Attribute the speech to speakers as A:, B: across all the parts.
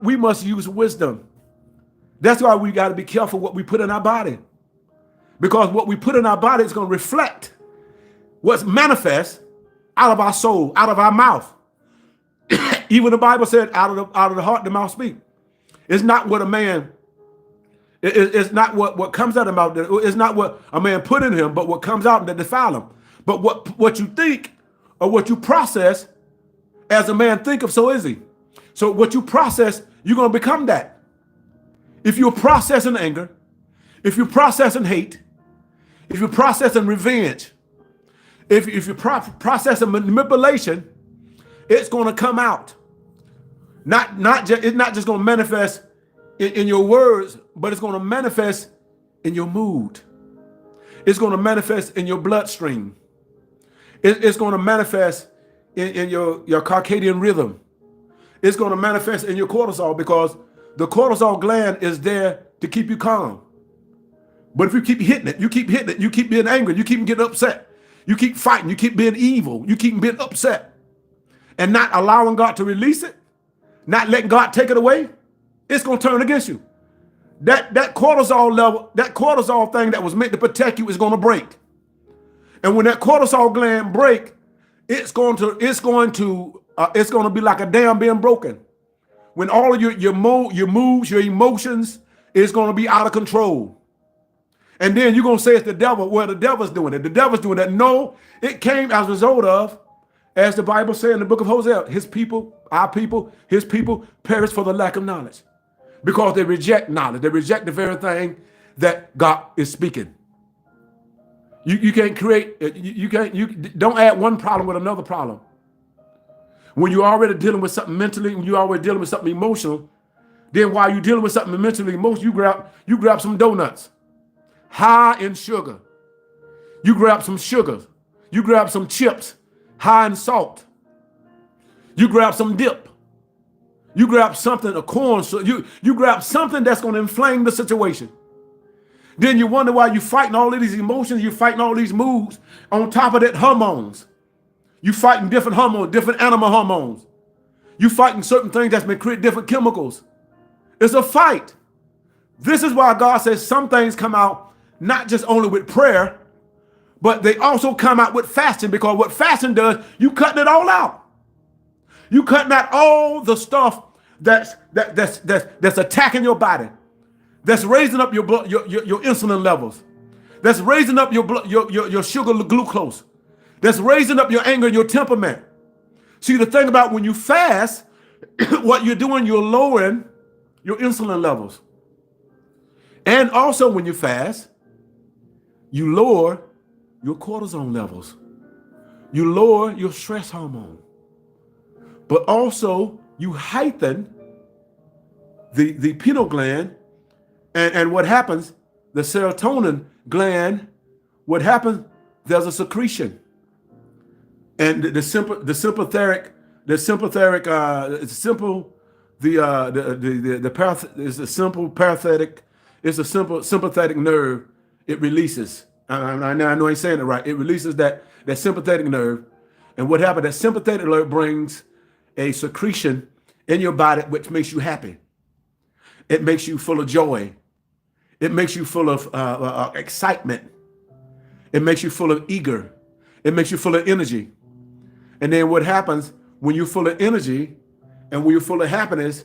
A: we must use wisdom. That's why we got to be careful what we put in our body. Because what we put in our body is going to reflect what's manifest out of our soul, out of our mouth. Even the Bible said, out of the heart, the mouth speak. It's not what a man, it's not what comes out of the mouth. It's not what a man put in him, but what comes out that defile him. But what you think or what you process, as a man thinketh, so is he. So what you process, you're going to become that. If you're processing anger, if you're processing hate, if you're processing revenge, if you're processing manipulation, it's going to come out. It's not just going to manifest in your words, but it's going to manifest in your mood. It's going to manifest in your bloodstream. It's going to manifest in your circadian rhythm. It's going to manifest in your cortisol, because the cortisol gland is there to keep you calm. But if you keep hitting it, you keep being angry, you keep getting upset, you keep fighting, you keep being evil, you keep being upset, and not allowing God to release it, not letting God take it away, it's going to turn against you. That cortisol level, that cortisol thing that was meant to protect you is going to break. And when that cortisol gland break, it's going to be like a dam being broken. When all of your moves, your emotions is going to be out of control. And then you're going to say it's the devil. Well, the devil's doing it. The devil's doing that. No, it came as a result of, as the Bible said in the book of Hosea, his people, our people, his people perish for the lack of knowledge. Because they reject knowledge. They reject the very thing that God is speaking. You can't create, you don't add one problem with another problem. When you're already dealing with something mentally, when you're already dealing with something emotional, then while you're dealing with something mentally emotional, you grab some donuts, high in sugar. You grab some sugar. You grab some chips, high in salt. You grab some dip. You grab something, a corn, so you grab something that's going to inflame the situation. Then you wonder why you're fighting all of these emotions, you're fighting all these moods. On top of that, hormones. You're fighting different hormones, different animal hormones. You're fighting certain things that's been creating different chemicals. It's a fight. This is why God says some things come out not just only with prayer, but they also come out with fasting, because what fasting does, you cutting it all out. You cutting out all the stuff that's attacking your body, that's raising up your blood, your insulin levels, that's raising up your blood, your sugar glucose, that's raising up your anger and your temperament. See, the thing about when you fast, what you're doing, you're lowering your insulin levels. And also when you fast, you lower your cortisone levels. You lower your stress hormone. But also you heighten the pineal gland. And what happens, the serotonin gland, what happens, there's a secretion. And the sympathetic sympathetic nerve, it releases. I know I ain't saying it right. It releases that sympathetic nerve. And what happens, that sympathetic nerve brings a secretion in your body which makes you happy. It makes you full of joy. It makes you full of excitement. It makes you full of eager. It makes you full of energy. And then what happens when you're full of energy and when you're full of happiness,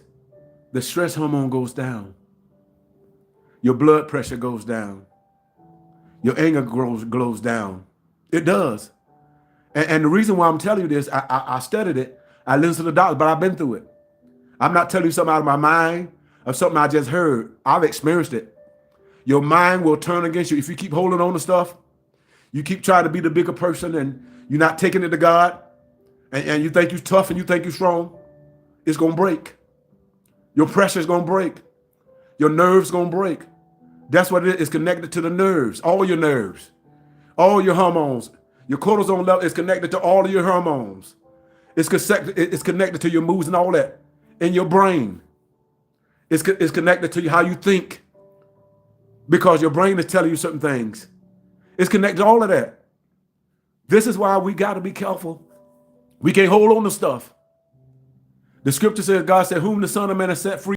A: the stress hormone goes down. Your blood pressure goes down. Your anger goes down. It does. And the reason why I'm telling you this, I studied it. I listened to the doctor, but I've been through it. I'm not telling you something out of my mind or something I just heard. I've experienced it. Your mind will turn against you if you keep holding on to stuff. You keep trying to be the bigger person and you're not taking it to God. And you think you're tough and you think you're strong. It's going to break. Your pressure is going to break. Your nerves going to break. That's what it is. It's connected to the nerves, all your nerves, all your hormones. Your cortisol level is connected to all of your hormones. It's connected to your moods and all that. In your brain. It's connected to how you think. Because your brain is telling you certain things. It's connected to all of that. This is why we got to be careful. We can't hold on to stuff. The scripture says, God said, whom the Son of Man has set free